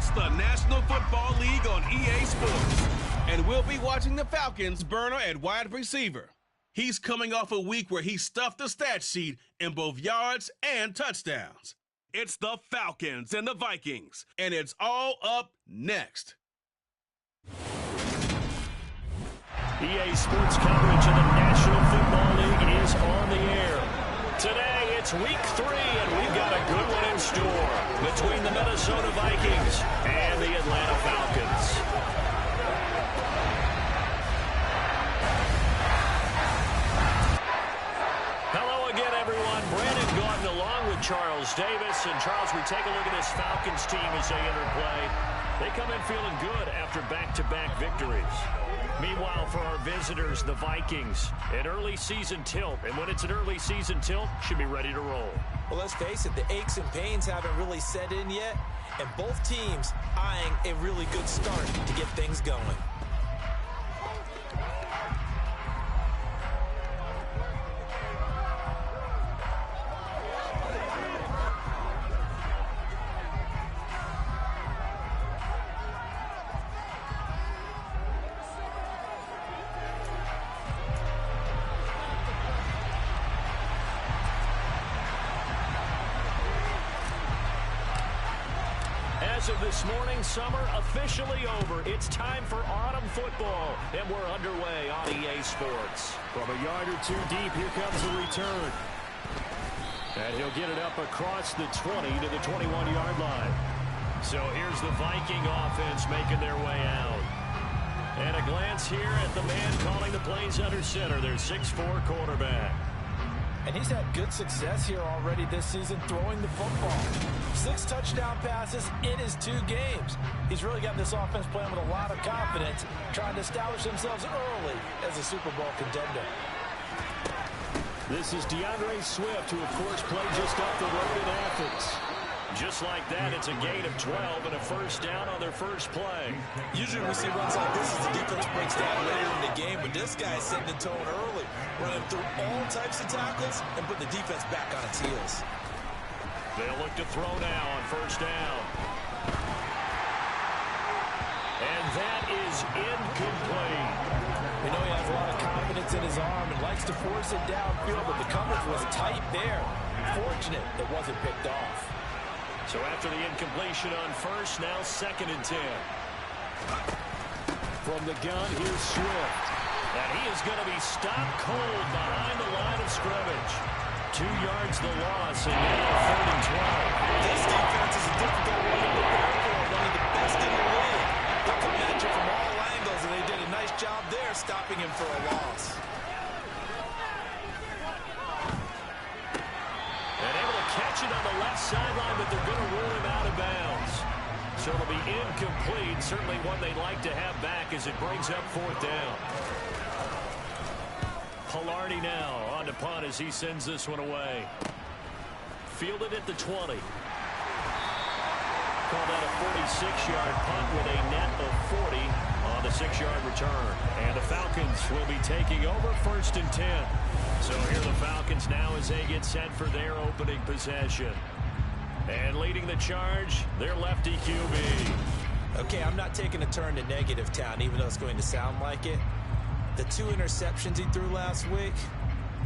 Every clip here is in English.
It's the National Football League on EA Sports. And we'll be watching the Falcons burner at wide receiver. He's coming off a week where he stuffed the stat sheet in both yards and touchdowns. It's the Falcons and the Vikings, and it's all up next. EA Sports coverage of the National Football League is on the air. Today, it's week 3, and we've got a good one in store between the Minnesota Vikings and the Atlanta Falcons. Hello again, everyone. Brandon Gordon along with Charles Davis. And Charles, we take a look at this Falcons team as they enter play. They come in feeling good after back-to-back victories. Meanwhile, for our visitors, the Vikings, an early season tilt. And when it's an early season tilt, should be ready to roll. Well, let's face it, the aches and pains haven't really set in yet. And both teams eyeing a really good start to get things going. As of this morning, summer officially over. It's time for autumn football, and we're underway on EA Sports. From a yard or two deep, here comes the return. And he'll get it up across the 20 to the 21-yard line. So here's the Viking offense making their way out. And a glance here at the man calling the plays under center, their 6'4" quarterback. And he's had good success here already this season throwing the football. 6 touchdown passes in his 2 games. He's really got this offense playing with a lot of confidence, trying to establish themselves early as a Super Bowl contender. This is DeAndre Swift, who, of course, played just up the road in Athens. Just like that, it's a gain of 12 and a first down on their first play. Usually we see runs like this as the defense breaks down later in the game, but this guy's setting the tone early, running through all types of tackles and putting the defense back on its heels. They'll look to throw now on first down. And that is incomplete. We know he has a lot of confidence in his arm and likes to force it downfield, but the coverage was tight there. Fortunate it wasn't picked off. So after the incompletion on first, now 2nd and 10. From the gun, here's Swift. And he is going to be stopped cold behind the line of scrimmage. 2 yards the loss, and now 3rd and 12. This defense is a difficult one to prepare for, one of the best in the league. They can match it from all angles, and they did a nice job there stopping him for a loss. Catch it on the left sideline, but they're going to rule him out of bounds. So it'll be incomplete. Certainly one they'd like to have back as it brings up 4th down. Pilardi now on to punt as he sends this one away. Fielded at the 20. Called out a 46-yard punt with a net of 40 on the 6-yard return. And the Falcons will be taking over 1st and 10. So here the Falcons now as they get set for their opening possession. And leading the charge, their lefty QB. Okay, I'm not taking a turn to negative town, even though it's going to sound like it. The 2 interceptions he threw last week,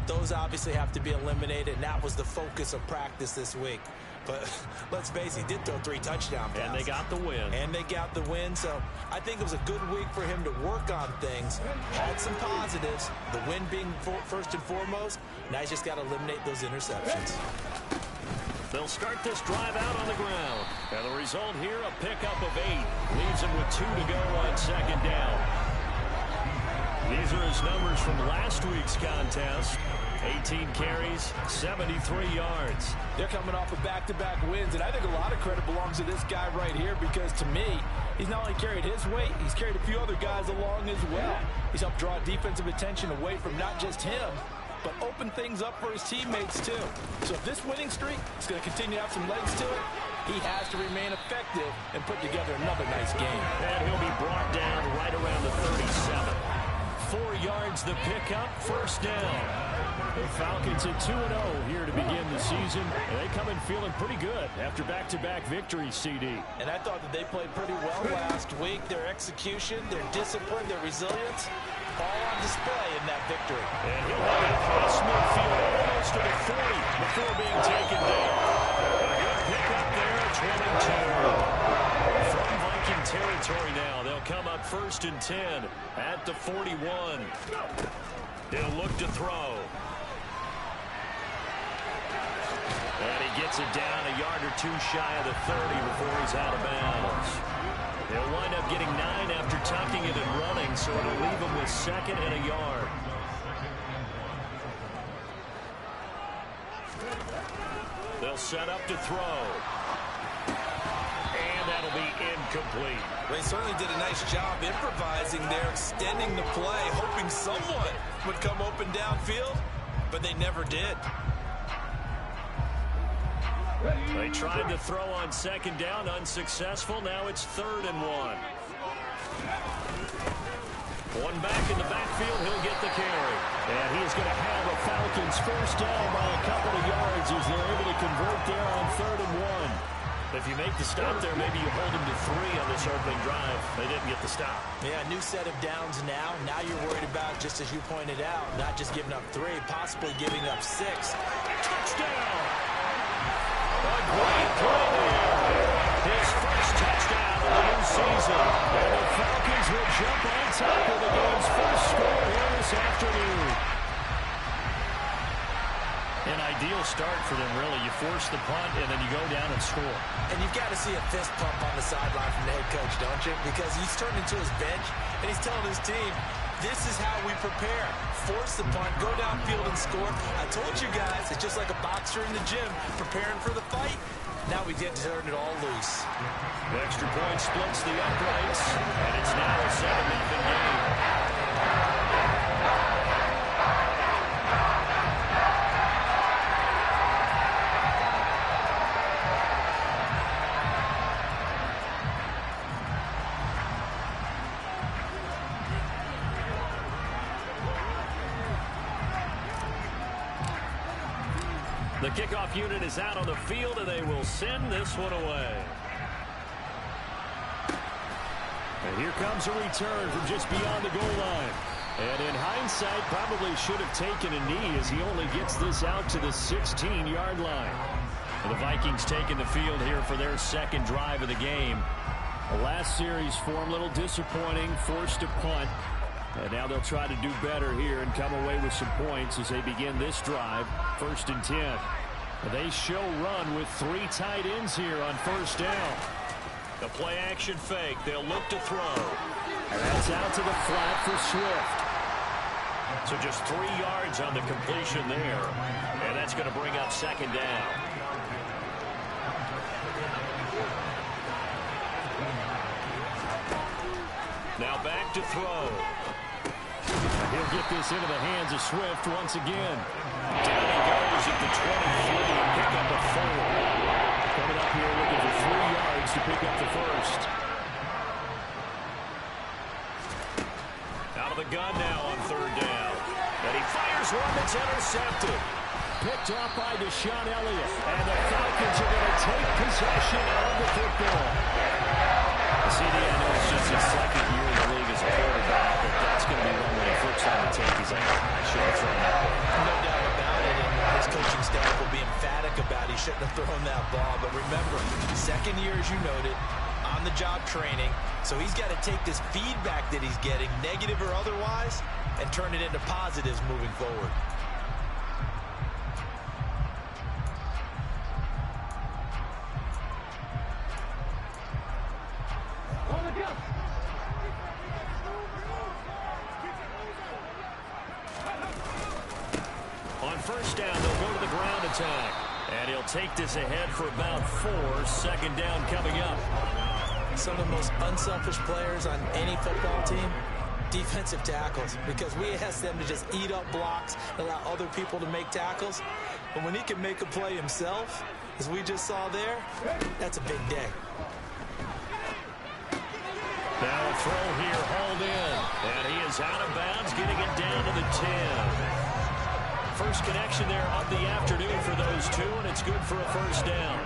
those obviously have to be eliminated, and that was the focus of practice this week. But let's face it, he did throw 3 touchdown passes. And they got the win. And they got the win, so I think it was a good week for him to work on things. Had some positives, the win being first and foremost. Now he's just got to eliminate those interceptions. They'll start this drive out on the ground. And the result here, a pickup of 8. Leaves him with 2 to go on 2nd down. These are his numbers from last week's contest. 18 carries, 73 yards. They're coming off of back-to-back wins, and I think a lot of credit belongs to this guy right here because, to me, he's not only carried his weight, he's carried a few other guys along as well. He's helped draw defensive attention away from not just him, but open things up for his teammates, too. So if this winning streak is going to continue to have some legs to it, he has to remain effective and put together another nice game. And he'll be brought down right around the 37. 4 yards yards, the pickup, first down. The Falcons at 2-0 here to begin the season. They come in feeling pretty good after back-to-back victories, CD. And I thought that they played pretty well last week. Their execution, their discipline, their resilience, all on display in that victory. And he'll have it across midfield, almost to the 40 before being taken down. A good pickup there at 22. From Viking territory now, they'll come up 1st and 10 at the 41. He'll look to throw. And he gets it down a yard or two shy of the 30 before he's out of bounds. He'll wind up getting 9 after tucking it and running, so it'll leave him with 2nd and a yard. They'll set up to throw. And that'll be incomplete. They certainly did a nice job improvising there, extending the play, hoping someone would come open downfield, but they never did. They tried to throw on 2nd down, unsuccessful. Now it's 3rd and 1. One back in the backfield, he'll get the carry. And he's going to have a Falcons first down by a couple of yards as they're able to convert there on 3rd and 1. If you make the stop there, maybe you hold them to 3 on this opening drive. They didn't get the stop. Yeah, new set of downs now. Now you're worried about, just as you pointed out, not just giving up 3, possibly giving up 6. Touchdown! A great play there. His first touchdown of the new season. And the Falcons will jump on top of the game's first score here this afternoon. An ideal start for them, really. You force the punt, and then you go down and score. And you've got to see a fist pump on the sideline from the head coach, don't you? Because he's turned into his bench, and he's telling his team, this is how we prepare. Force the punt, go downfield and score. I told you guys, it's just like a boxer in the gym preparing for the fight. Now we get to turn it all loose. The extra point splits the uprights, and it's now a 7-0 game. The kickoff unit is out on the field, and they will send this one away. And here comes a return from just beyond the goal line. And in hindsight, probably should have taken a knee as he only gets this out to the 16-yard line. And the Vikings taking the field here for their 2nd drive of the game. The last series form a little disappointing, forced a punt. And now they'll try to do better here and come away with some points as they begin this drive, 1st and 10. They show run with 3 tight ends here on 1st down. The play action fake. They'll look to throw. And that's out to the flat for Swift. So just 3 yards on the completion there. And that's going to bring up 2nd down. Now back to throw. He'll get this into the hands of Swift once again. Down he goes at the 23 and pick up a 4. Coming up here looking for 3 yards to pick up the first. Out of the gun now on 3rd down. And he fires one that's intercepted. Picked off by Deshaun Elliott. And the Falcons are going to take possession of the football. CD, I know it's just his 2nd year in the league as a quarterback, but that's going to be one when he flips on the tape. He's like, I should have thrown that ball. No doubt about it, and his coaching staff will be emphatic about he shouldn't have thrown that ball. But remember, 2nd year, as you noted, on-the-job training, so he's got to take this feedback that he's getting, negative or otherwise, and turn it into positives moving forward. On 1st down, they'll go to the ground attack. And he'll take this ahead for about 4. 2nd down coming up. Some of the most unselfish players on any football team, defensive tackles, because we ask them to just eat up blocks, allow other people to make tackles. But when he can make a play himself, as we just saw there, that's a big day. Now a throw here, hauled in. And he is out of bounds, getting it down to the 10. First connection there of the afternoon for those two, and it's good for a first down.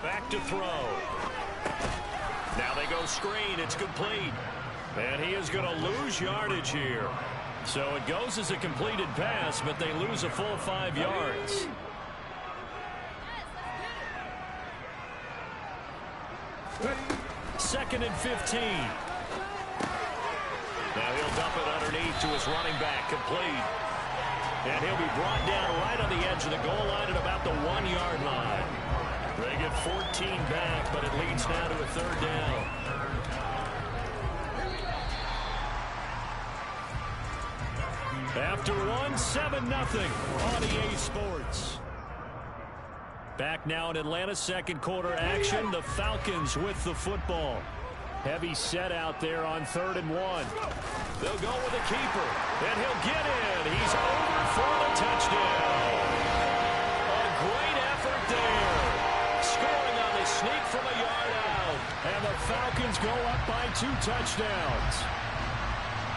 Back to throw. Now they go screen. It's complete. And he is going to lose yardage here. So it goes as a completed pass, but they lose a full 5 yards. Second and 15. Now he'll dump it underneath to his running back, complete. And he'll be brought down right on the edge of the goal line at about the 1-yard line. They get 14 back, but it leads now to a third down. After 7-0 on EA Sports. Back now in Atlanta, second quarter action. The Falcons with the football. Heavy set out there on 3rd and 1. They'll go with the keeper, and he'll get in. He's over for the touchdown. A great effort there. Scoring on the sneak from a yard out. And the Falcons go up by 2 touchdowns.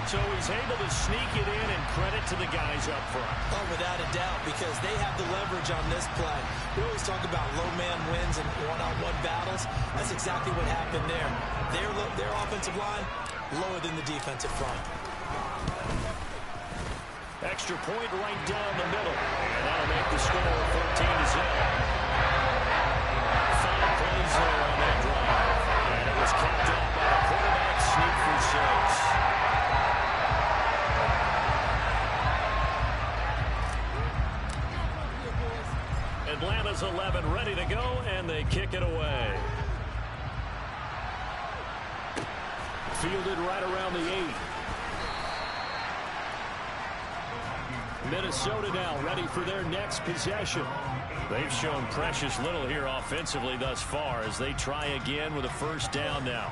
So he's able to sneak it in, and credit to the guys up front. Oh, without a doubt, because they have the leverage on this play. We always talk about low man wins and one-on-one battles. That's exactly what happened there. Their offensive line lower than the defensive front. Extra point right down the middle. And that'll make the score 13-0. 5 plays there on that drive. And it was kept up by the quarterback sneak for 6. Atlanta's 11 ready to go, and they kick it away. Fielded right around the 8. Minnesota now ready for their next possession. They've shown precious little here offensively thus far as they try again with a first down now.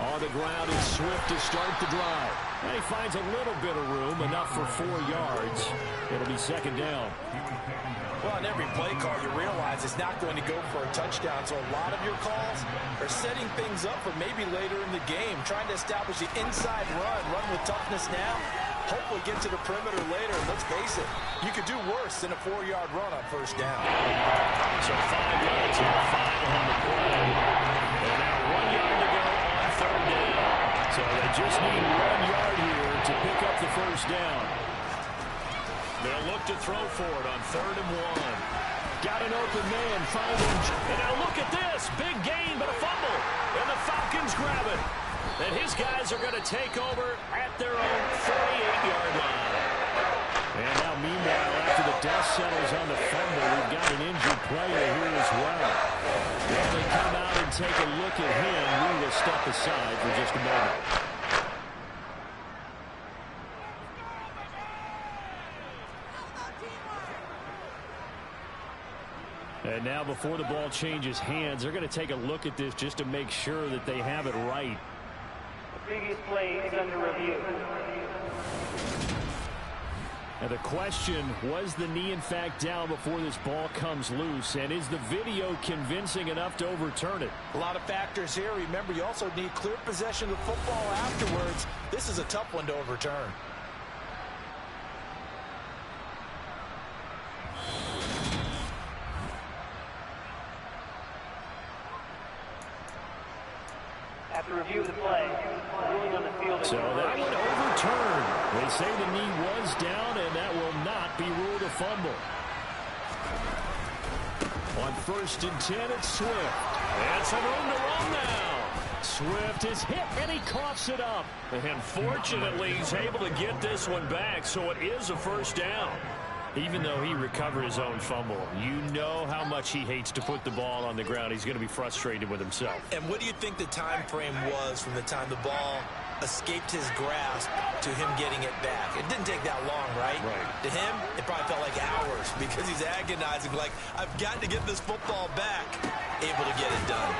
On the ground is Swift to start the drive. And he finds a little bit of room, enough for 4 yards. It'll be second down. Well, on every play call, you realize it's not going to go for a touchdown. So a lot of your calls are setting things up for maybe later in the game, trying to establish the inside run with toughness now. Hopefully get to the perimeter later. And let's face it, you could do worse than a 4-yard run on first down. So 5 yards and 5 on the play. And now 1 yard to go on third down. So they just need 1 yard here to pick up the first down. They'll look to throw for it on 3rd and 1. Got an open man, find him. And now look at this. Big gain, but a fumble. And the Falcons grab it. And his guys are going to take over at their own 48-yard line. And now, meanwhile, after the dust settles on the fumble, we've got an injured player here as well. When they come out and take a look at him, we will step aside for just a moment. And now before the ball changes hands, they're going to take a look at this just to make sure that they have it right. The previous play is under review. And the question, was the knee in fact down before this ball comes loose? And is the video convincing enough to overturn it? A lot of factors here. Remember, you also need clear possession of football afterwards. This is a tough one to overturn. After review of the play, ruling on the field. So that one overturned. They say the knee was down, and that will not be ruled a fumble. On 1st and 10, it's Swift. And some room to run now. Swift is hit, and he coughs it up. And fortunately, he's able to get this one back, so it is a first down. Even though he recovered his own fumble, you know how much he hates to put the ball on the ground. He's going to be frustrated with himself. And what do you think the time frame was from the time the ball escaped his grasp to him getting it back? It didn't take that long, right? Right. To him, it probably felt like hours because he's agonizing, like, I've got to get this football back. able to get it done.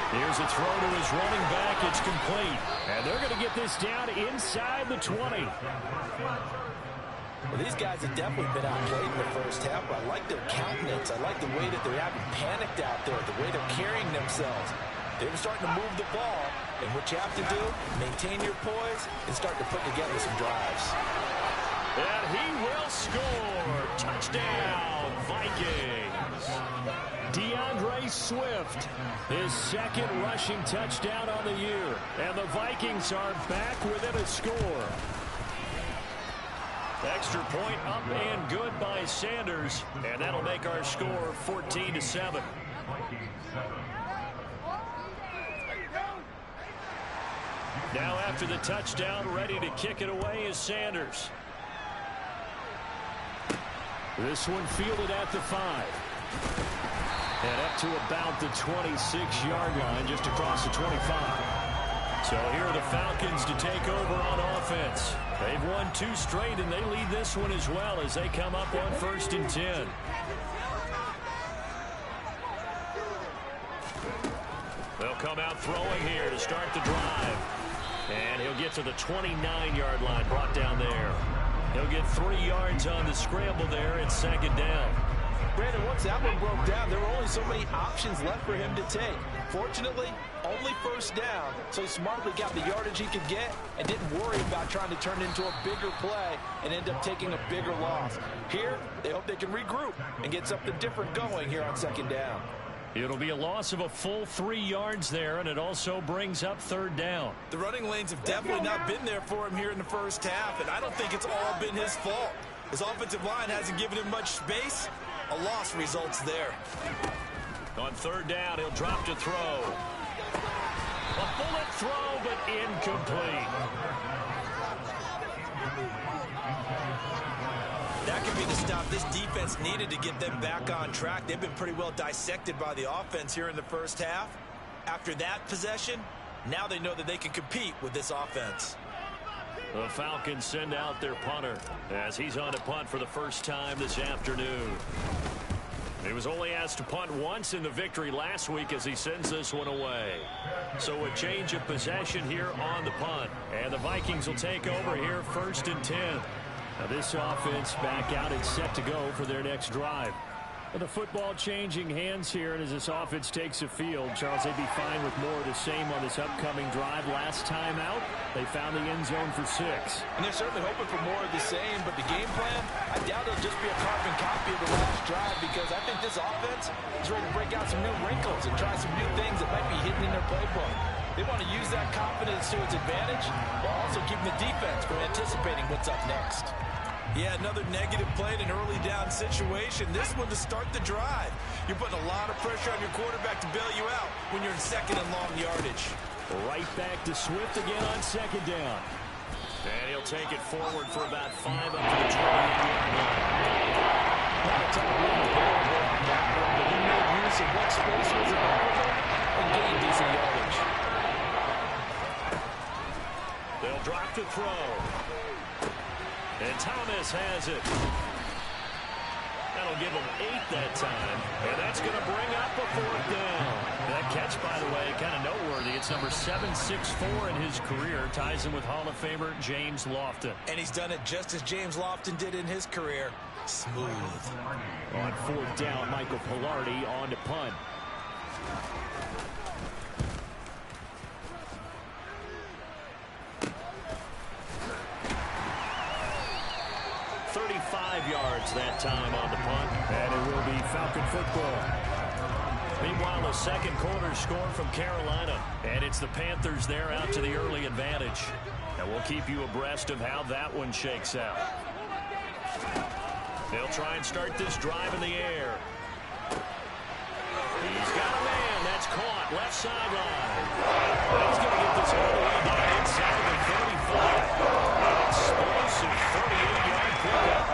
Here's a throw to his running back. It's complete. And they're going to get this down inside the 20. Well, these guys have definitely been outplayed in the first half, but I like their countenance. I like the way that they're having panicked out there, the way they're carrying themselves. They're starting to move the ball, and what you have to do, maintain your poise and start to put together some drives. And he will score. Touchdown, Vikings. DeAndre Swift, his second rushing touchdown on the year. And the Vikings are back within a score. Extra point up and good by Sanders. And that'll make our score 14-7. Now after the touchdown, ready to kick it away is Sanders. This one fielded at the 5. And up to about the 26-yard line, just across the 25. So here are the Falcons to take over on offense. They've won 2 straight, and they lead this one as well as they come up on 1st and 10. They'll come out throwing here to start the drive. And he'll get to the 29-yard line, brought down there. He'll get 3 yards on the scramble there at 2nd down. Brandon, once that one broke down, there were only so many options left for him to take. Fortunately, only 1st down, so he smartly got the yardage he could get and didn't worry about trying to turn it into a bigger play and end up taking a bigger loss. Here, they hope they can regroup and get something different going here on 2nd down. It'll be a loss of a full 3 yards there, and it also brings up 3rd down. The running lanes have definitely not been there for him here in the first half, and I don't think it's all been his fault. His offensive line hasn't given him much space. A loss results there. On 3rd down, he'll drop to throw. A bullet throw, but incomplete. That could be the stop this defense needed to get them back on track. They've been pretty well dissected by the offense here in the first half. After that possession, now they know that they can compete with this offense. The Falcons send out their punter as he's on to punt for the first time this afternoon. He was only asked to punt once in the victory last week as he sends this one away. So a change of possession here on the punt. And the Vikings will take over here 1st and 10. Now this offense back out and set to go for their next drive. Well, the football changing hands here, and as this offense takes the field, Charles, they'd be fine with more of the same on this upcoming drive. Last time out, they found the end zone for 6. And they're certainly hoping for more of the same, but the game plan, I doubt it'll just be a carbon copy of the last drive, because I think this offense is ready to break out some new wrinkles and try some new things that might be hidden in their playbook. They want to use that confidence to its advantage, while also keeping the defense from anticipating what's up next. Yeah, another negative play in an early down situation. This one to start the drive. You're putting a lot of pressure on your quarterback to bail you out when you're in 2nd and long yardage. Right back to Swift again on 2nd down. And he'll take it forward for about 5 up to the 28-yard line. Not a ton of room to go on that one, but he made use of what space was available and gained decent yardage. They'll drop to throw. And Thomas has it. That'll give him 8 that time. And that's going to bring up a 4th down. That catch, by the way, kind of noteworthy. It's number 764 in his career. Ties him with Hall of Famer James Lofton. And he's done it just as James Lofton did in his career. Smooth. On 4th down, Michael Pilardi on to punt. Yards that time on the punt, and it will be Falcon football. Meanwhile, a 2nd quarter score from Carolina, and it's the Panthers there out to the early advantage. And we'll keep you abreast of how that one shakes out. They'll try and start this drive in the air. He's got a man. That's caught. Left sideline. He's going to get this all the way down inside the 35. An explosive 38-yard pickup.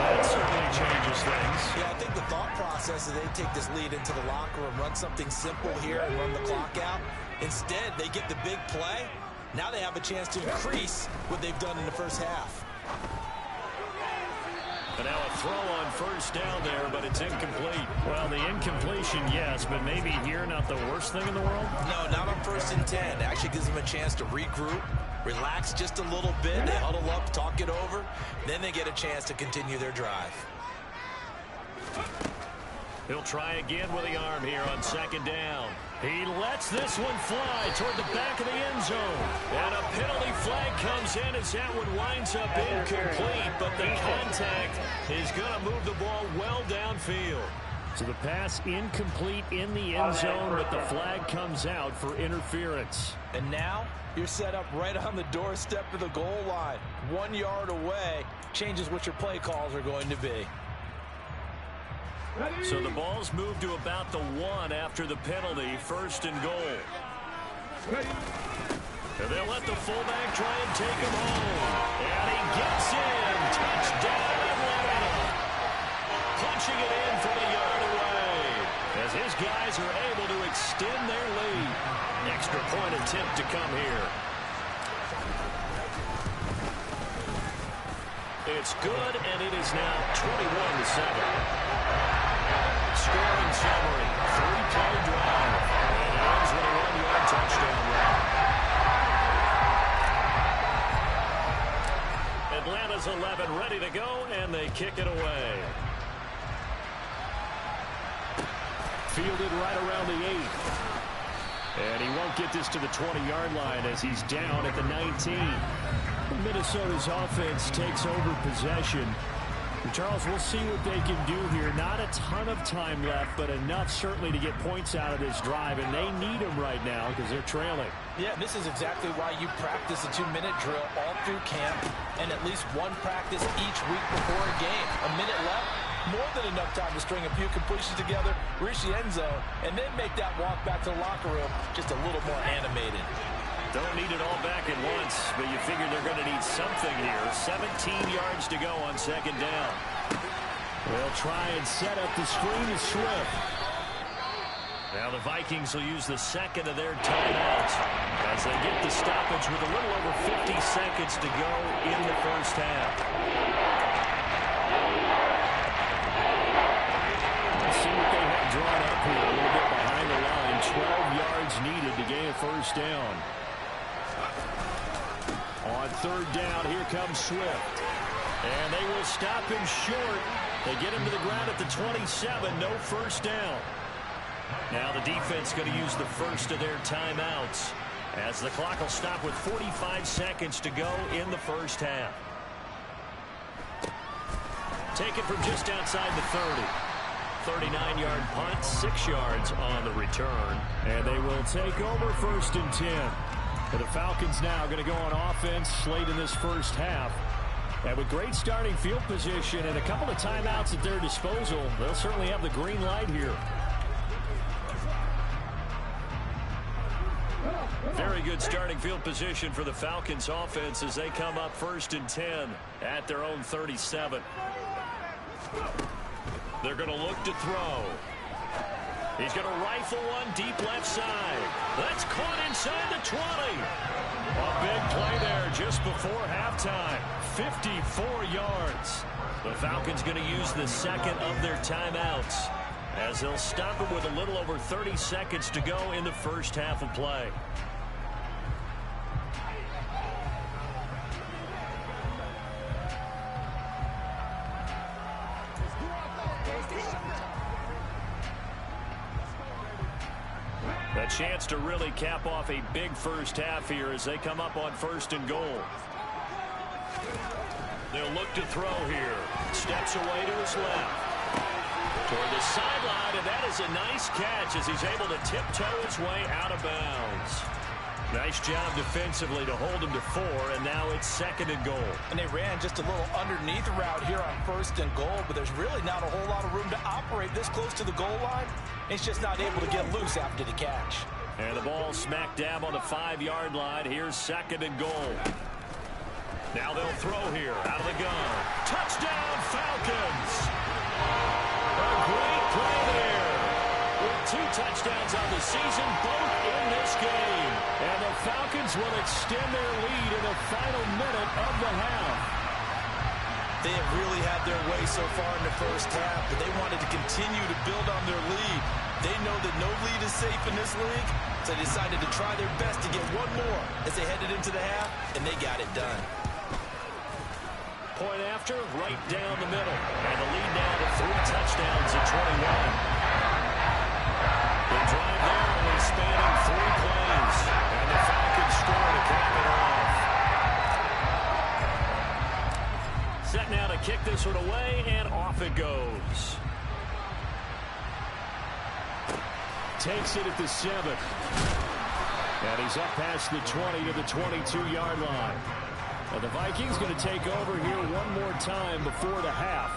That certainly changes things. Yeah, I think the thought process is they take this lead into the locker room, run something simple here and run the clock out. Instead, they get the big play. Now they have a chance to increase what they've done in the first half. And now a throw on first down there, but it's incomplete. Well, the incompletion, yes, but maybe here not the worst thing in the world? No, not on 1st and 10. It actually gives them a chance to regroup, relax just a little bit. They huddle up, talk it over. Then they get a chance to continue their drive. He'll try again with the arm here on 2nd down. He lets this one fly toward the back of the end zone. And a penalty flag comes in as that one winds up incomplete, but the contact is going to move the ball well downfield. So the pass incomplete in the end zone, but the flag comes out for interference. And now you're set up right on the doorstep of the goal line. 1 yard away changes what your play calls are going to be. So the ball's moved to about the 1 after the penalty, 1st and goal. And they'll let the fullback try and take him home. And he gets in. Touchdown, Atlanta. Punching it in from a yard away as his guys are able to extend their lead. Extra point attempt to come here. It's good, and it is now 21-7. Scoring summary, 3-play drive, and it ends with a 1-yard touchdown run. Atlanta's 11 ready to go, and they kick it away. Fielded right around the 8. And he won't get this to the 20-yard line as he's down at the 19. Minnesota's offense takes over possession. Charles, we'll see what they can do here. Not a ton of time left, but enough certainly to get points out of this drive, and they need them right now because they're trailing. Yeah, this is exactly why you practice a 2-minute drill all through camp and at least one practice each week before a game. A minute left, more than enough time to string a few completions together, reach the end zone, and then make that walk back to the locker room just a little more animated. Don't need it all back at once, but you figure they're going to need something here. 17 yards to go on 2nd down. They'll try and set up the screen to Swift. Now the Vikings will use the 2nd of their timeouts as they get the stoppage with a little over 50 seconds to go in the first half. Let's see what they have drawn up here. A little bit behind the line. 12 yards needed to gain a first down. On 3rd down, here comes Swift. And they will stop him short. They get him to the ground at the 27. No first down. Now the defense going to use the first of their timeouts as the clock will stop with 45 seconds to go in the first half. Taken from just outside the 30. 39-yard punt, 6 yards on the return. And they will take over 1st and 10. And the Falcons now going to go on offense late in this first half. And with great starting field position and a couple of timeouts at their disposal, they'll certainly have the green light here. Very good starting field position for the Falcons offense as they come up 1st and 10 at their own 37. They're going to look to throw. He's going to rifle one deep left side. That's caught inside the 20. A big play there just before halftime. 54 yards. The Falcons going to use the 2nd of their timeouts as they'll stop it with a little over 30 seconds to go in the first half of play. A chance to really cap off a big first half here as they come up on 1st and goal. They'll look to throw here. Steps away to his left. Toward the sideline, and that is a nice catch as he's able to tiptoe his way out of bounds. Nice job defensively to hold him to 4, and now it's 2nd and goal. And they ran just a little underneath route here on 1st and goal, but there's really not a whole lot of room to operate this close to the goal line. It's just not able to get loose after the catch. And the ball smack dab on the 5-yard line. Here's 2nd and goal. Now they'll throw here out of the gun. Touchdown, Falcons! A great play there. With 2 touchdowns on the season, both in this game. And the Falcons will extend their lead in the final minute of the half. They have really had their way so far in the first half, but they wanted to continue to build on their lead. They know that no lead is safe in this league, so they decided to try their best to get one more as they headed into the half, and they got it done. Point after, right down the middle. And the lead now to 3 touchdowns at 21. The drive there only spanning 3 plays. And the Falcons score to cap it off. Set now to kick this one away, and off it goes. Takes it at the 7. And he's up past the 20 to the 22-yard line. Now the Vikings going to take over here one more time before the half.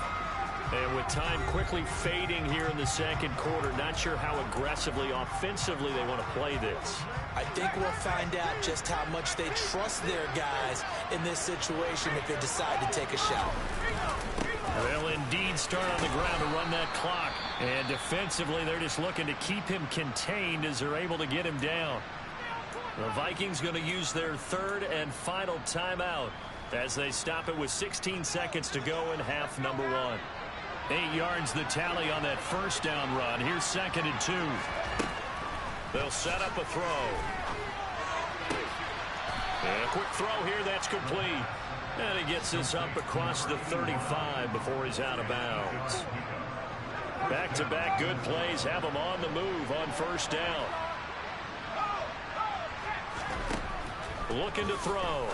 And with time quickly fading here in the second quarter, not sure how aggressively, offensively they want to play this. I think we'll find out just how much they trust their guys in this situation if they decide to take a shot. They'll indeed start on the ground to run that clock. And defensively, they're just looking to keep him contained as they're able to get him down. The Vikings going to use their 3rd and final timeout as they stop it with 16 seconds to go in half number 1. 8 yards the tally on that first down run. Here's 2nd and 2. They'll set up a throw. And a quick throw here, that's complete. And he gets this up across the 35 before he's out of bounds. Back-to-back good plays have him on the move on first down. Looking to throw.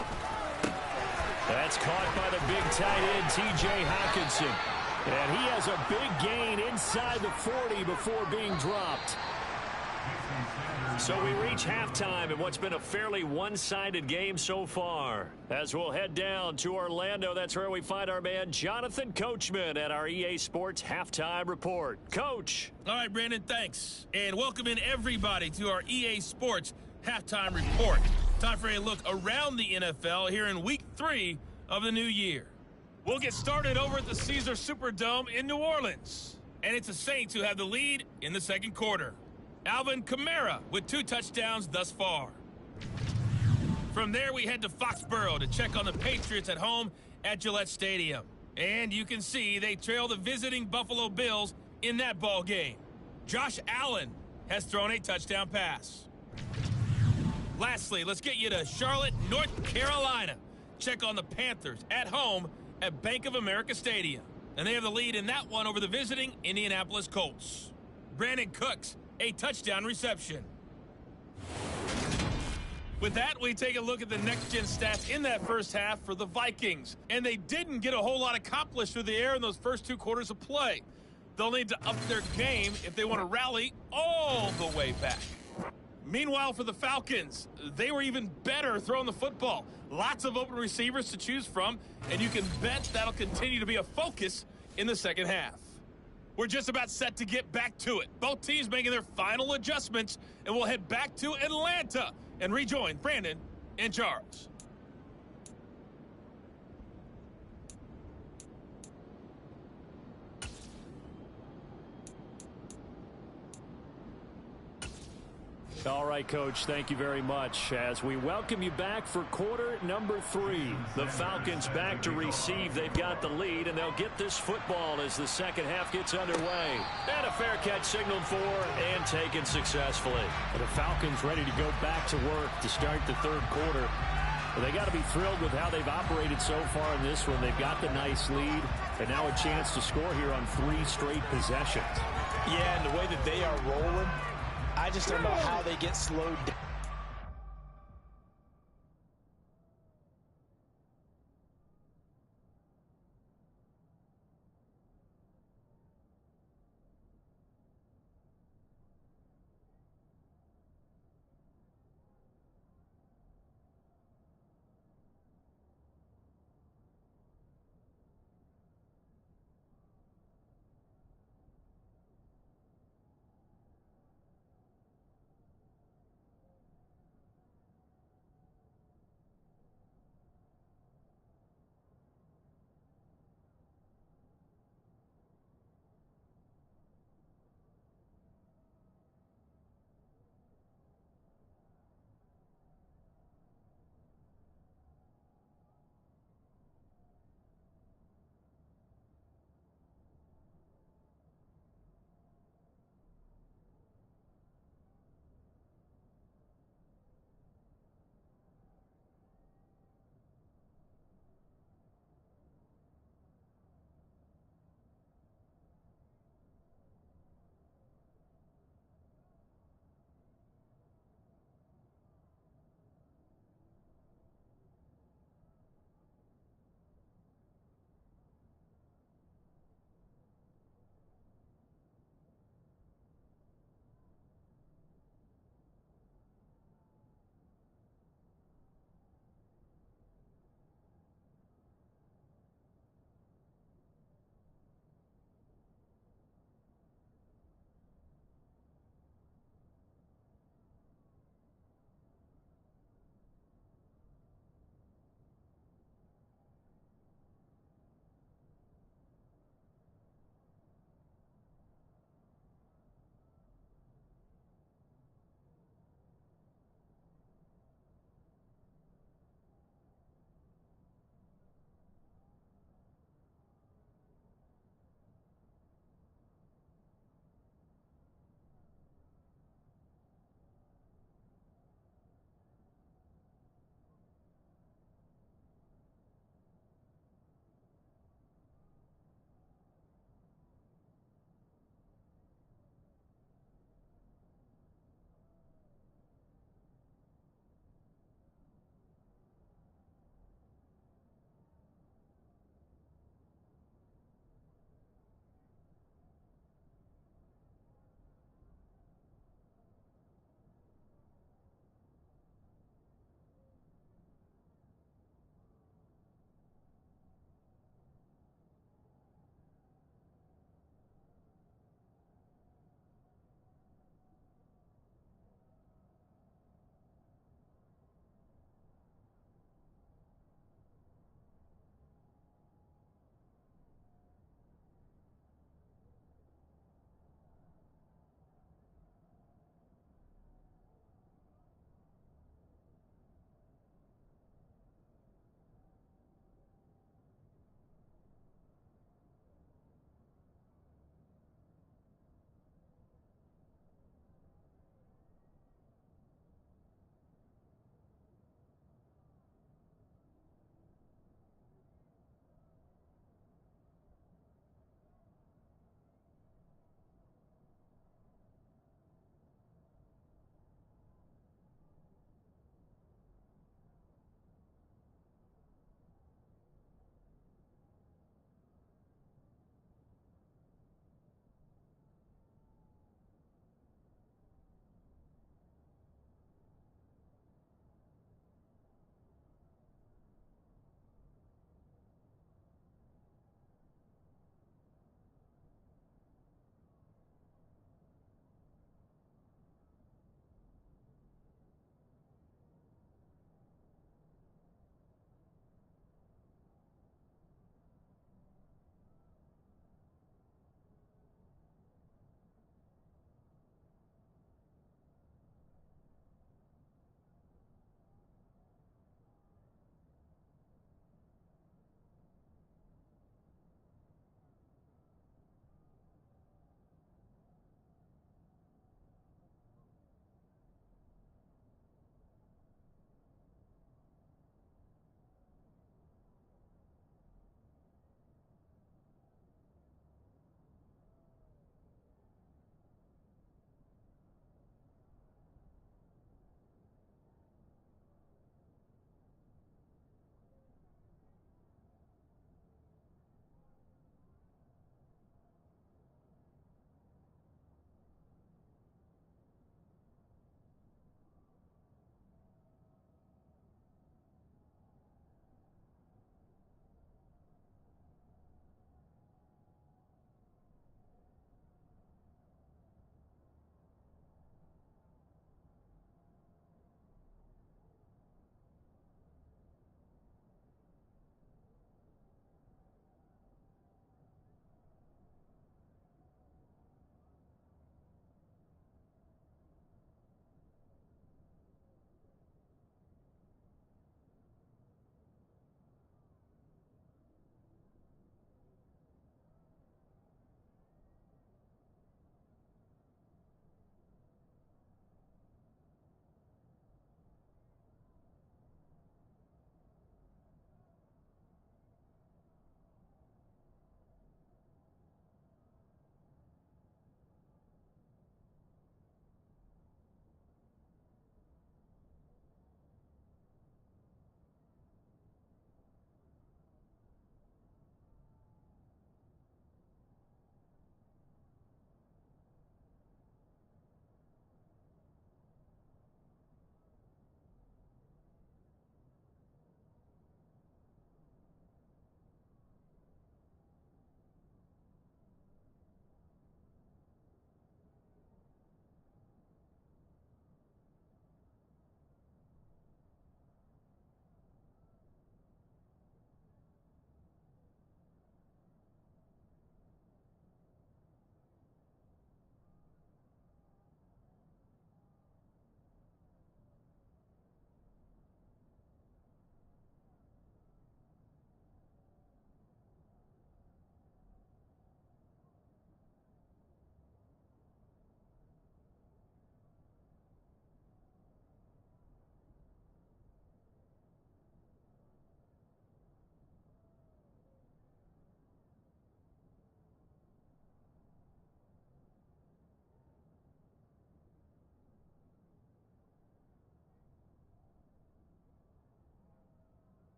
That's caught by the big tight end, T.J. Hawkinson. And he has a big gain inside the 40 before being dropped. So we reach halftime in what's been a fairly one-sided game so far. As we'll head down to Orlando, that's where we find our man Jonathan Coachman at our EA Sports Halftime Report. Coach. All right, Brandon, thanks. And welcome in everybody to our EA Sports Halftime Report. Time for a look around the NFL here in Week 3 of the new year. We'll get started over at the Caesars Superdome in New Orleans. And it's the Saints who have the lead in the second quarter. Alvin Kamara with 2 touchdowns thus far. From there, we head to Foxborough to check on the Patriots at home at Gillette Stadium. And you can see they trail the visiting Buffalo Bills in that ball game. Josh Allen has thrown a touchdown pass. Lastly, let's get you to Charlotte, North Carolina. Check on the Panthers at home at Bank of America Stadium. And they have the lead in that one over the visiting Indianapolis Colts. Brandon Cooks, a touchdown reception. With that, we take a look at the next-gen stats in that first half for the Vikings. And they didn't get a whole lot accomplished through the air in those first 2 quarters of play. They'll need to up their game if they want to rally all the way back. Meanwhile, for the Falcons, they were even better throwing the football. Lots of open receivers to choose from, and you can bet that'll continue to be a focus in the second half. We're just about set to get back to it. Both teams making their final adjustments, and we'll head back to Atlanta and rejoin Brandon and Charles. All right, Coach, thank you very much. As we welcome you back for quarter number 3. The Falcons back to receive. They've got the lead, and they'll get this football as the second half gets underway. And a fair catch signaled for and taken successfully. The Falcons ready to go back to work to start the third quarter. Well, they got to be thrilled with how they've operated so far in this one. They've got the nice lead, and now a chance to score here on 3 straight possessions. Yeah, and the way that they are rolling, I just don't know how they get slowed down.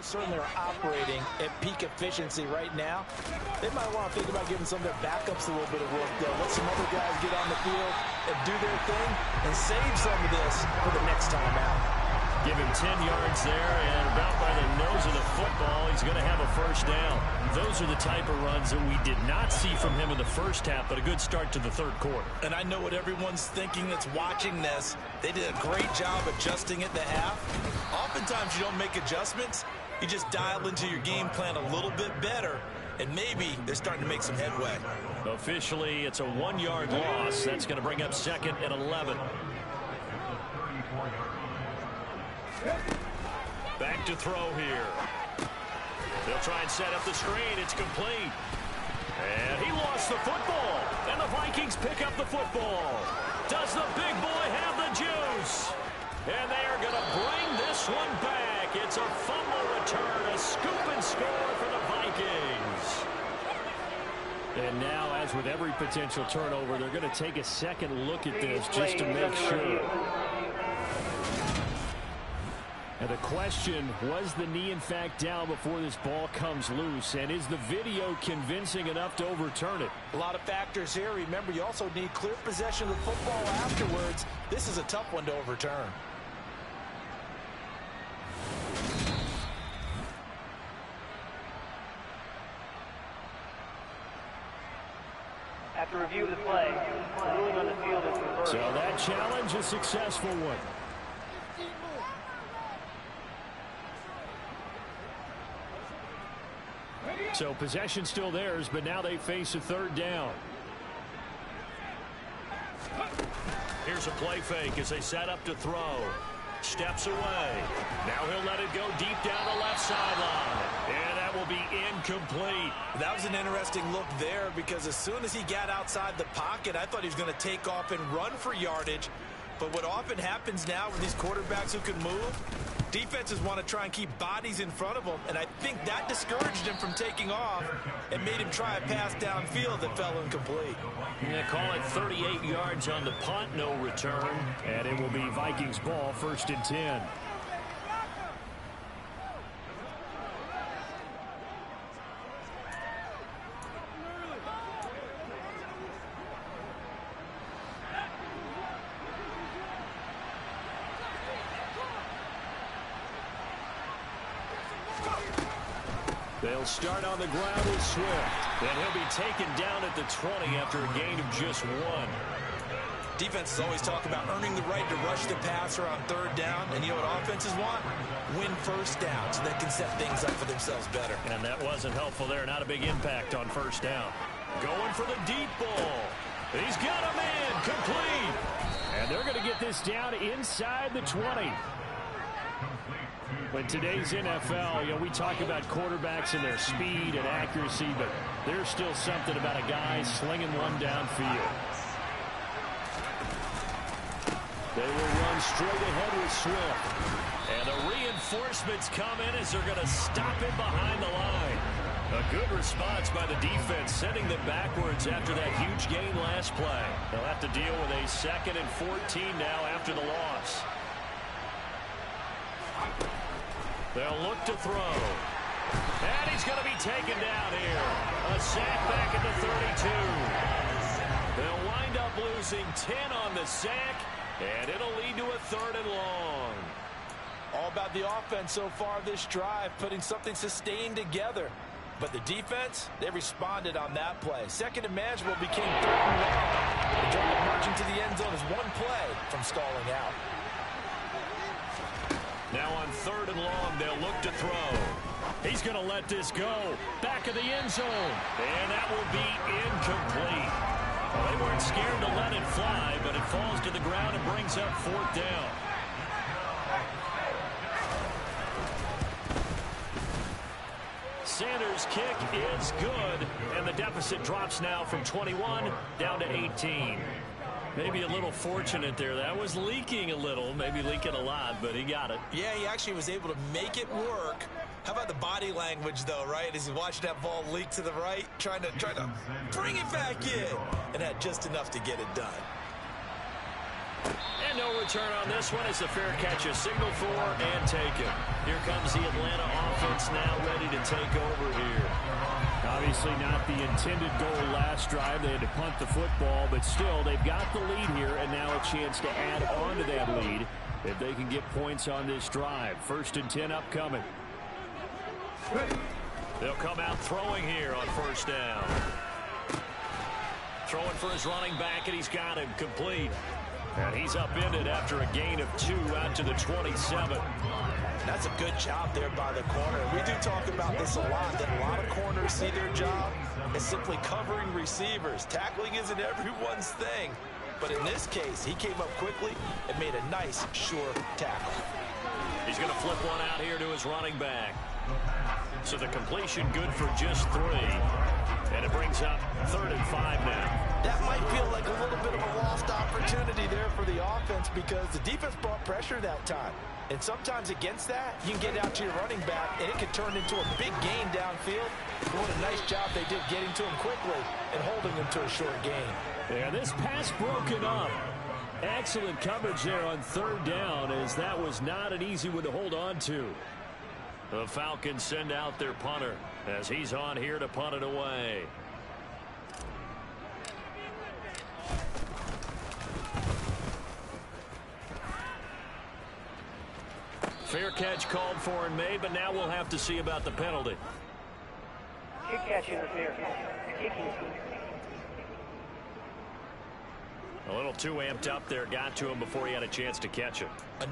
certainly are operating at peak efficiency right now. They might want to think about giving some of their backups a little bit of work, though. Let some other guys get on the field and do their thing and save some of this for the next time out. Give him 10 yards there, and about by the nose of the football, he's going to have a first down. Those are the type of runs that we did not see from him in the first half, but a good start to the third quarter. And I know what everyone's thinking that's watching this. They did a great job adjusting at the half. Oftentimes you don't make adjustments. You just dial into your game plan a little bit better, and maybe they're starting to make some headway. Officially, it's a 1-yard loss. That's going to bring up 2nd and 11. Back to throw here. They'll try and set up the screen. It's complete. And he lost the football. And the Vikings pick up the football. Does the big boy have the juice? And they are going to bring this one back. It's a fumble return, a scoop and score for the Vikings. And now, as with every potential turnover, they're going to take a second look at this just to make sure. And the question, was the knee in fact down before this ball comes loose? And is the video convincing enough to overturn it? A lot of factors here. Remember, you also need clear possession of the football afterwards. This is a tough one to overturn. After review of the play, the ruling on the field is reversed. So that challenge, a successful one. So possession still theirs, but now they face a third down. Here's a play fake as they set up to throw. Steps away. Now he'll let it go deep down the left sideline. And that will be incomplete. That was an interesting look there because as soon as he got outside the pocket, I thought he was going to take off and run for yardage. But what often happens now with these quarterbacks who can move, defenses want to try and keep bodies in front of them, and I think that discouraged him from taking off and made him try a pass downfield that fell incomplete. Yeah, call it 38 yards on the punt, no return, and it will be Vikings ball, 1st and 10. They'll start on the ground with Swift. And he'll be taken down at the 20 after a gain of just 1. Defenses always talk about earning the right to rush the passer on 3rd down. And you know what offenses want? Win 1st down so they can set things up for themselves better. And that wasn't helpful there. Not a big impact on 1st down. Going for the deep ball. He's got a man. Complete. And they're going to get this down inside the 20. In today's NFL, you know, we talk about quarterbacks and their speed and accuracy, but there's still something about a guy slinging one downfield. They will run straight ahead with Swift. And the reinforcements come in as they're going to stop him behind the line. A good response by the defense, sending them backwards after that huge gain last play. They'll have to deal with a 2nd and 14 now after the loss. They'll look to throw. And he's going to be taken down here. A sack back at the 32. They'll wind up losing 10 on the sack, and it'll lead to a 3rd and long. All about the offense so far this drive, putting something sustained together. But the defense, they responded on that play. 2nd and manageable became 3rd and long. The drive marching to the end zone is one play from stalling out. Now on 3rd and long, they'll look to throw. He's going to let this go. Back of the end zone. And that will be incomplete. Well, they weren't scared to let it fly, but it falls to the ground and brings up 4th down. Sanders' kick is good, and the deficit drops now from 21 down to 18. Maybe a little fortunate there. That was leaking a little, maybe leaking a lot, but he got it. Yeah, he actually was able to make it work. How about the body language, though, right? As he watched that ball leak to the right, trying to bring it back in, and had just enough to get it done. And no return on this one as the fair catch is signaled for and taken. Here comes the Atlanta offense now ready to take over here. Obviously not the intended goal last drive. They had to punt the football, but still, they've got the lead here, and now a chance to add on to that lead if they can get points on this drive. 1st and 10 upcoming. They'll come out throwing here on 1st down. Throwing for his running back, and he's got him complete. And he's upended after a gain of 2 out to the 27. That's a good job there by the corner. We do talk about this a lot, that a lot of corners see their job as simply covering receivers. Tackling isn't everyone's thing. But in this case, he came up quickly and made a nice, sure tackle. He's going to flip one out here to his running back. So the completion good for just 3. And it brings up 3rd and 5 now. That might feel like a little bit of a lost opportunity there for the offense because the defense brought pressure that time. And sometimes against that, you can get out to your running back, and it can turn into a big gain downfield. What a nice job they did getting to him quickly and holding him to a short gain. Yeah, this pass broken up. Excellent coverage there on 3rd down, as that was not an easy one to hold on to. The Falcons send out their punter as he's on here to punt it away. Fair catch called for and made, but now we'll have to see about the penalty. Kick catch interference. Kicking. A little too amped up there, got to him before he had a chance to catch it.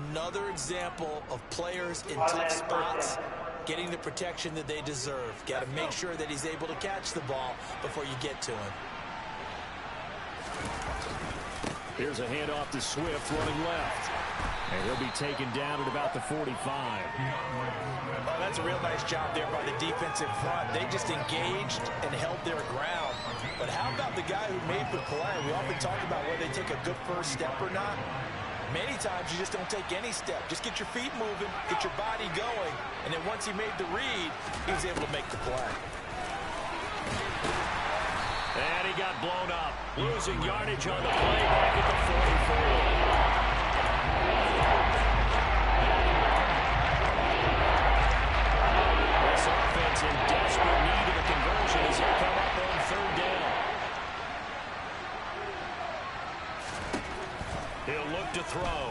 Another example of players in tough spots getting the protection that they deserve. Got to make sure that he's able to catch the ball before you get to him. Here's a handoff to Swift running left. And he'll be taken down at about the 45. Well, that's a real nice job there by the defensive front. They just engaged and held their ground. But how about the guy who made the play? We often talk about whether they take a good first step or not. Many times you just don't take any step. Just get your feet moving, get your body going, and then once he made the read, he was able to make the play. And he got blown up. Losing yardage on the play back at the 44. This offense in desperate need of a conversion as they come up on 3rd down. He'll look to throw.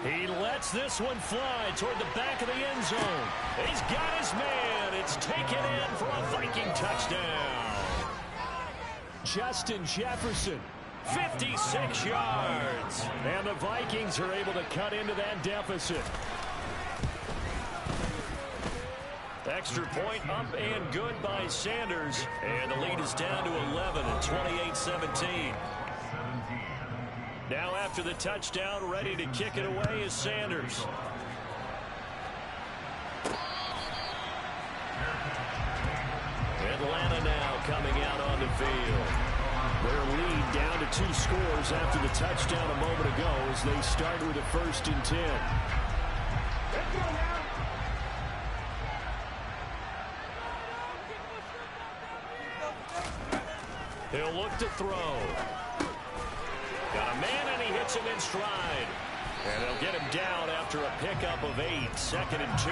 He lets this one fly toward the back of the end zone. He's got his man. It's taken in for a Viking touchdown. Justin Jefferson, 56 yards. and the Vikings are able to cut into that deficit. Extra point up and good by Sanders. And the lead is down to 11 at 28-17. Now after the touchdown, ready to kick it away is Sanders. Atlanta now coming out on the field. Their lead down to 2 scores after the touchdown a moment ago as they start with a 1st and 10. He'll look to throw. Got a man, and he hits him in stride. And they'll get him down after a pickup of 8, 2nd and 2.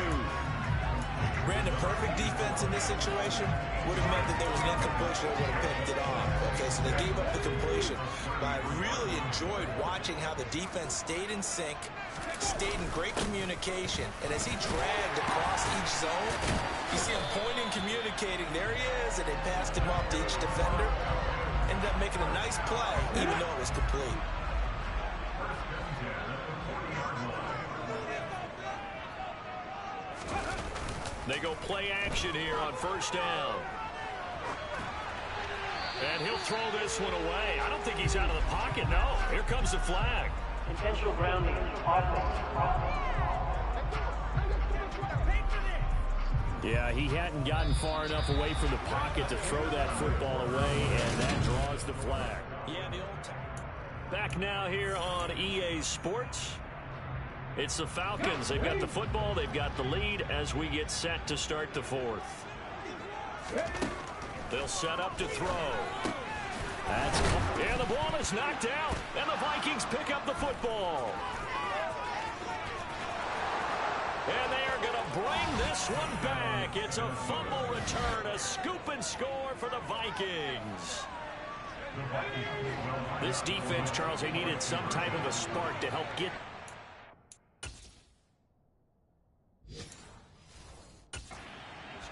Brandon, perfect defense in this situation would have meant that there was an incompletion that would have picked it off. Okay, so they gave up the completion. But I really enjoyed watching how the defense stayed in sync, stayed in great communication, and as he dragged across each zone, you see him pointing, communicating. There he is, and they passed him off to each defender. Ended up making a nice play, even though it was complete. They go play action here on 1st down. And he'll throw this one away. I don't think he's out of the pocket, no. Here comes the flag. Intentional grounding. Offense. Yeah, he hadn't gotten far enough away from the pocket to throw that football away, and that draws the flag. Yeah, the old time. Back now here on EA Sports. It's the Falcons. They've got the football. They've got the lead as we get set to start the 4th. They'll set up to throw. And the ball is knocked out, and the Vikings pick up the football. And they are going to bring this one back. It's a fumble return, a scoop and score for the Vikings. This defense, Charles, they needed some type of a spark to help get. This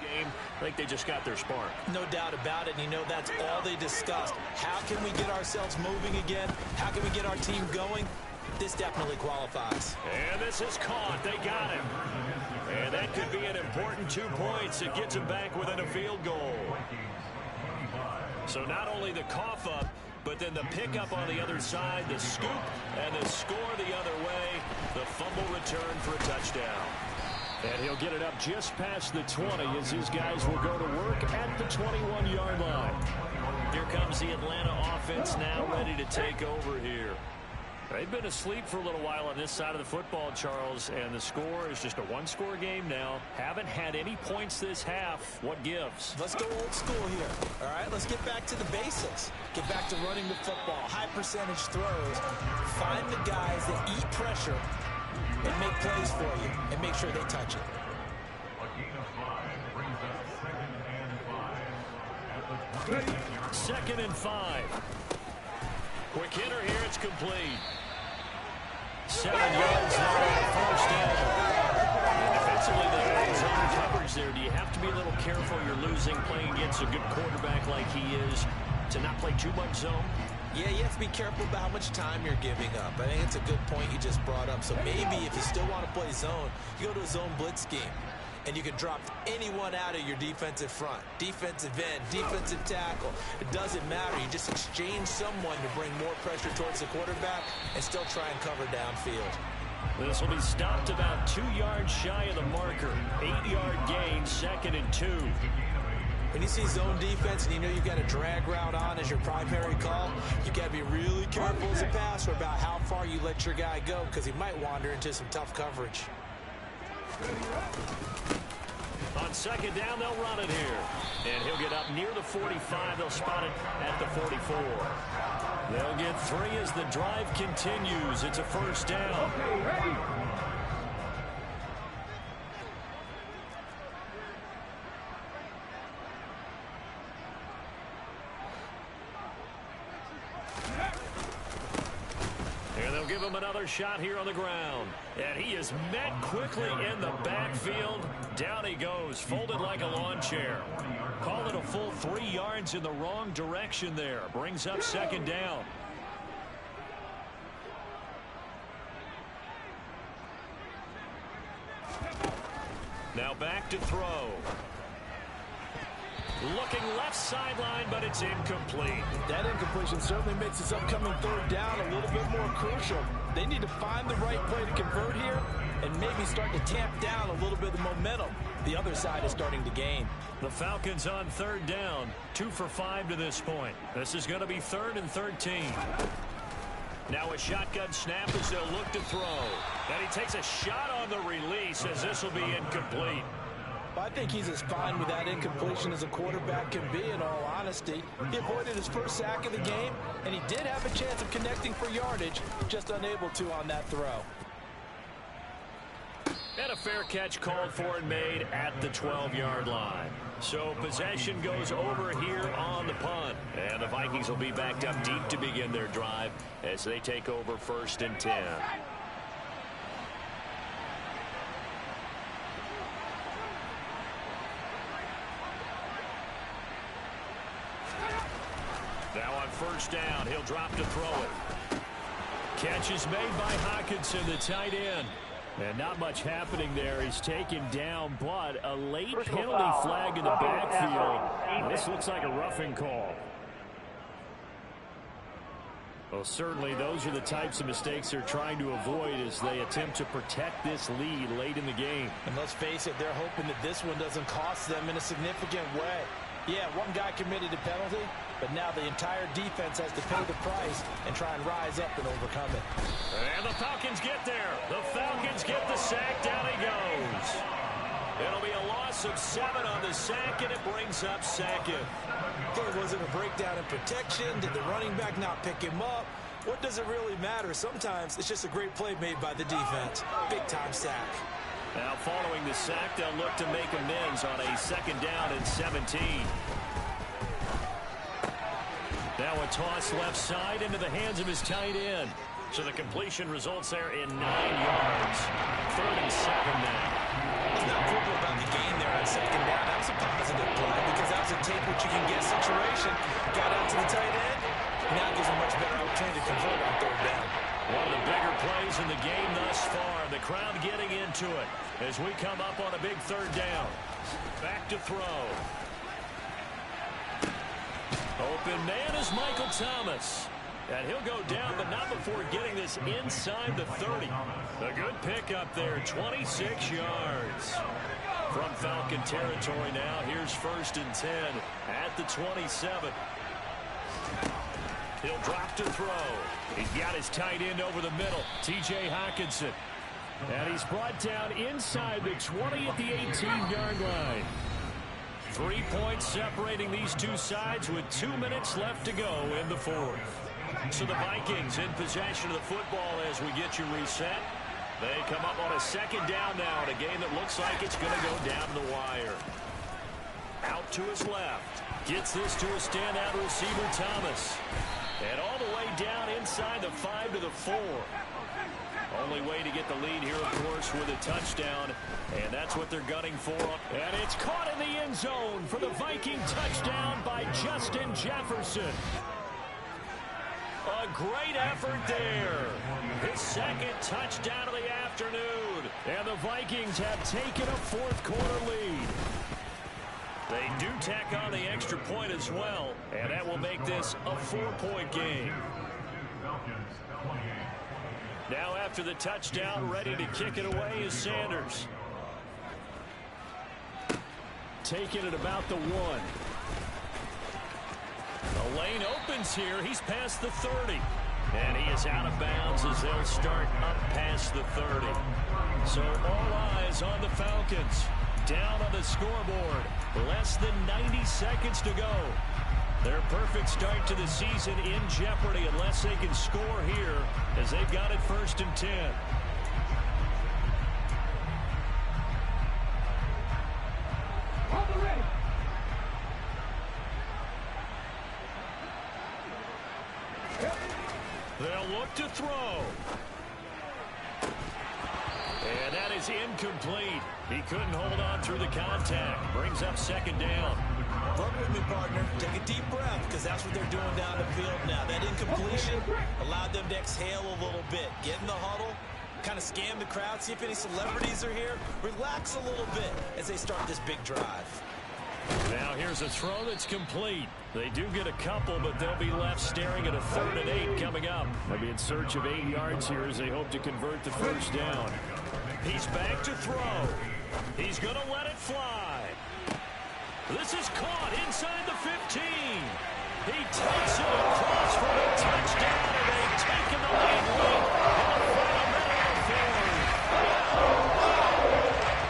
game, I think they just got their spark. No doubt about it, and you know that's all they discussed. How can we get ourselves moving again? How can we get our team going? This definitely qualifies. And this is caught. They got him. And that could be an important 2 points. It gets him back within a field goal. So not only the cough up, but then the pickup on the other side, the scoop, and the score the other way. The fumble return for a touchdown. And he'll get it up just past the 20 as his guys will go to work at the 21-yard line. Here comes the Atlanta offense now ready to take over here. They've been asleep for a little while on this side of the football, Charles, and the score is just a one-score game now. Haven't had any points this half. What gives? Let's go old school here. All right, let's get back to the basics. Get back to running the football, high percentage throws. Find the guys that eat pressure and make plays for you and make sure they touch it. Second and 5. Quick hitter here, it's complete. 7 yards now on the first down. And defensively, they have zone coverage there. Do you have to be a little careful? You're losing playing against a good quarterback like he is to not play too much zone? Yeah, you have to be careful about how much time you're giving up. I think it's a good point you just brought up. So maybe if you still want to play zone, you go to a zone blitz scheme. And you can drop anyone out of your defensive front, defensive end, defensive tackle. It doesn't matter. You just exchange someone to bring more pressure towards the quarterback and still try and cover downfield. This will be stopped about 2 yards shy of the marker. 8-yard gain, 2nd and 2. When you see zone defense and you know you've got a drag route on as your primary call, you've got to be really careful as a passer about how far you let your guy go because he might wander into some tough coverage. On second down, they'll run it here. And he'll get up near the 45. They'll spot it at the 44. They'll get 3 as the drive continues. It's a first down. And they'll give him another shot here on the ground. And he is met quickly in the backfield. Down he goes, folded like a lawn chair. Call it a full 3 yards in the wrong direction there. Brings up second down. Now back to throw. Looking left sideline, but it's incomplete. That incompletion certainly makes this upcoming third down a little bit more crucial. They need to find the right play to convert here and maybe start to tamp down a little bit of momentum. The other side is starting to gain. The Falcons on third down, 2 for 5 to this point. This is going to be 3rd and 13. Now a shotgun snap as they'll look to throw. And he takes a shot on the release as this will be incomplete. I think he's as fine with that incompletion as a quarterback can be, in all honesty. He avoided his first sack of the game, and he did have a chance of connecting for yardage, just unable to on that throw. And a fair catch called for and made at the 12-yard line. So possession goes over here on the punt. And the Vikings will be backed up deep to begin their drive as they take over 1st and 10. Now on first down, he'll drop to throw it. Catch is made by Hockenson, the tight end. And not much happening there. He's taken down, but a late penalty flag in the backfield. This looks like a roughing call. Well, certainly those are the types of mistakes they're trying to avoid as they attempt to protect this lead late in the game. And let's face it, they're hoping that this one doesn't cost them in a significant way. Yeah, one guy committed a penalty, but now the entire defense has to pay the price and try and rise up and overcome it. And the Falcons get there. The Falcons get the sack. Down he goes. It'll be a loss of 7 on the sack, and it brings up second. Okay, was it a breakdown in protection? Did the running back not pick him up? What does it really matter? Sometimes it's just a great play made by the defense. Big-time sack. Now following the sack, they'll look to make amends on a 2nd down and 17. Now a toss left side into the hands of his tight end. So the completion results there in 9 yards. 3rd and 7 now. It's not quibble about the gain there on 2nd down. That was a positive play because that was a take what you can get situation. Got out to the tight end. Now gives a much better opportunity to convert on 3rd down. One of the bigger plays in the game thus far. The crowd getting into it as we come up on a big 3rd down. Back to throw. Open man is Michael Thomas. And he'll go down, but not before getting this inside the 30. A good pickup there, 26 yards. From Falcon territory now, here's 1st and 10 at the 27. He'll drop to throw. He's got his tight end over the middle, T.J. Hockenson. And he's brought down inside the 20 at the 18-yard line. 3 points separating these two sides with 2 minutes left to go in the 4th. So the Vikings in possession of the football as we get you reset. They come up on a 2nd down now in a game that looks like it's going to go down the wire. Out to his left. Gets this to a standout receiver, Thomas. And all the way down inside the 5 to the 4. Only way to get the lead here, of course, with a touchdown. And that's what they're gunning for. And it's caught in the end zone for the Viking touchdown by Justin Jefferson. A great effort there. His 2nd touchdown of the afternoon. And the Vikings have taken a 4th quarter lead. They do tack on the extra point as well. And that will make this a 4-point game. Now after the touchdown, ready to kick it away is Sanders. Taking it about the 1. The lane opens here. He's past the 30. And he is out of bounds as they'll start up past the 30. So all eyes on the Falcons. Down on the scoreboard. Less than 90 seconds to go. Their perfect start to the season in jeopardy unless they can score here as they've got it 1st and 10. They'll look to throw. And that is incomplete. He couldn't hold on through the contact. Brings up 2nd down. Run with me, partner. Take a deep breath because that's what they're doing down the field now. That incompletion allowed them to exhale a little bit. Get in the huddle. Kind of scan the crowd. See if any celebrities are here. Relax a little bit as they start this big drive. Now here's a throw that's complete. They do get a couple, but they'll be left staring at a 3rd and 8 coming up. They'll be in search of 8 yards here as they hope to convert the 1st down. He's back to throw. He's going to let it fly. This is caught inside the 15. He takes it across for a touchdown, and they've taken the lead late in the final minute of the 4th.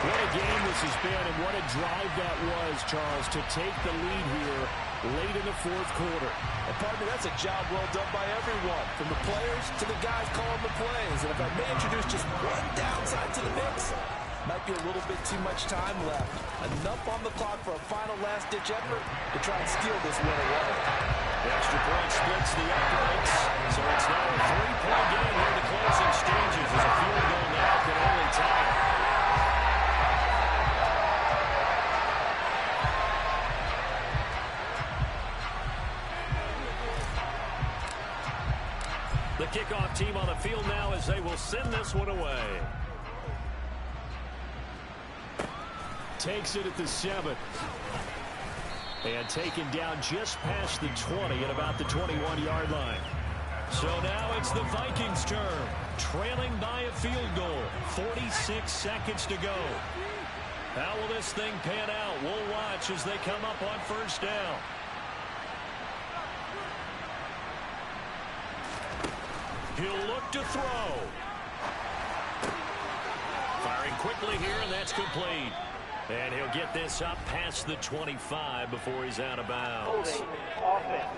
What a game this has been, and what a drive that was, Charles, to take the lead here late in the 4th quarter. And partner, that's a job well done by everyone, from the players to the guys calling the plays. And if I may introduce just one downside to the mix, might be a little bit too much time left. Enough on the clock for a final last-ditch effort to try and steal this win away. The extra point splits the uprights, so it's now a 3-point game here in the closing stages as a field goal now can only tie. The kickoff team on the field now as they will send this one away. Takes it at the 7. And taken down just past the 20 at about the 21-yard line. So now it's the Vikings' turn. Trailing by a field goal. 46 seconds to go. How will this thing pan out? We'll watch as they come up on 1st down. He'll look to throw. Firing quickly here, and that's complete. And he'll get this up past the 25 before he's out of bounds. Holding. Offense.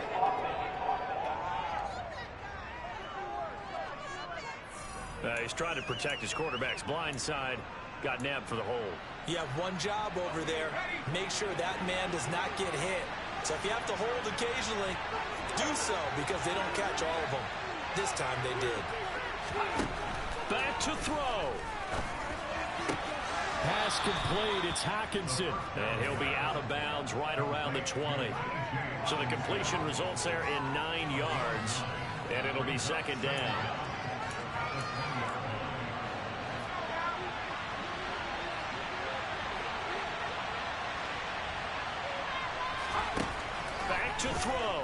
He's trying to protect his quarterback's blind side. Got nabbed for the hold. You have one job over there. Make sure that man does not get hit. So if you have to hold occasionally, do so, because they don't catch all of them. This time they did. Back to throw. Pass complete. It's Hockenson. And he'll be out of bounds right around the 20. So the completion results there in 9 yards. And it'll be second down. Back to throw.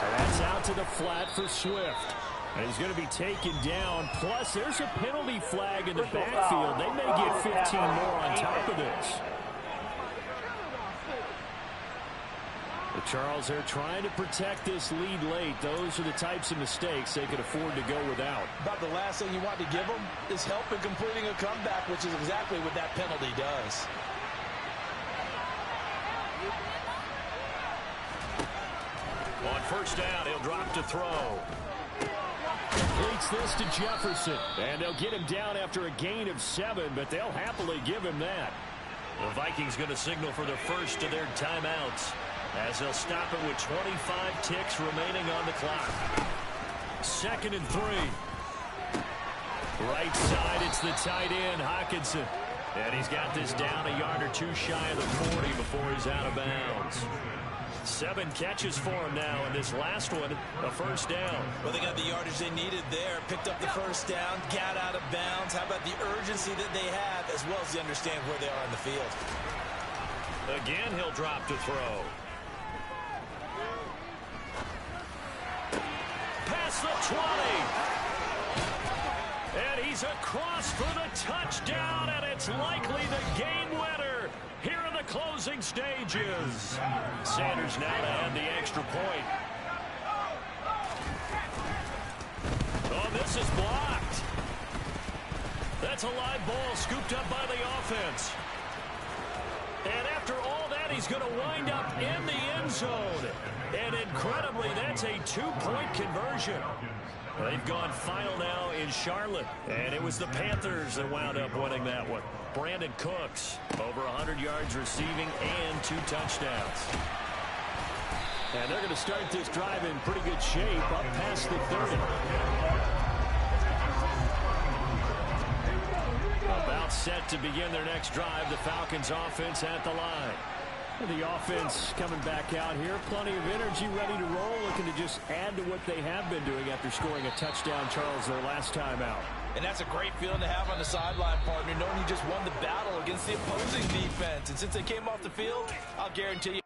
And that's out to the flat for Swift. And he's going to be taken down. Plus, there's a penalty flag in the backfield. They may get 15 more on top of this. The Charles, they're trying to protect this lead late. Those are the types of mistakes they could afford to go without. About the last thing you want to give them is help in completing a comeback, which is exactly what that penalty does. On first down, he'll drop to throw. Completes this to Jefferson. And they'll get him down after a gain of 7, but they'll happily give him that. The Vikings going to signal for the first of their timeouts, as they'll stop it with 25 ticks remaining on the clock. 2nd and 3. Right side, it's the tight end, Hockenson. And he's got this down a yard or two shy of the 40 before he's out of bounds. 7 catches for him now, and this last one, a first down. Well, they got the yardage they needed there, picked up the first down, got out of bounds. How about the urgency that they have, as well as they understand where they are in the field? Again, he'll drop to throw. Past the 20. And he's across for the touchdown, and it's likely the game winner here in the closing stages. Sanders now to add the extra point. Oh, this is blocked. That's a live ball scooped up by the offense. And after all that, he's going to wind up in the end zone. And incredibly, that's a 2-point conversion. They've gone final now in Charlotte. And it was the Panthers that wound up winning that one. Brandon Cooks, over 100 yards receiving and 2 touchdowns. And they're going to start this drive in pretty good shape up past the 30. About set to begin their next drive. The Falcons offense at the line. The offense coming back out here. Plenty of energy, ready to roll, looking to just add to what they have been doing after scoring a touchdown, Charles, their last time out. And that's a great feeling to have on the sideline, partner, knowing you just won the battle against the opposing defense. And since they came off the field, I'll guarantee you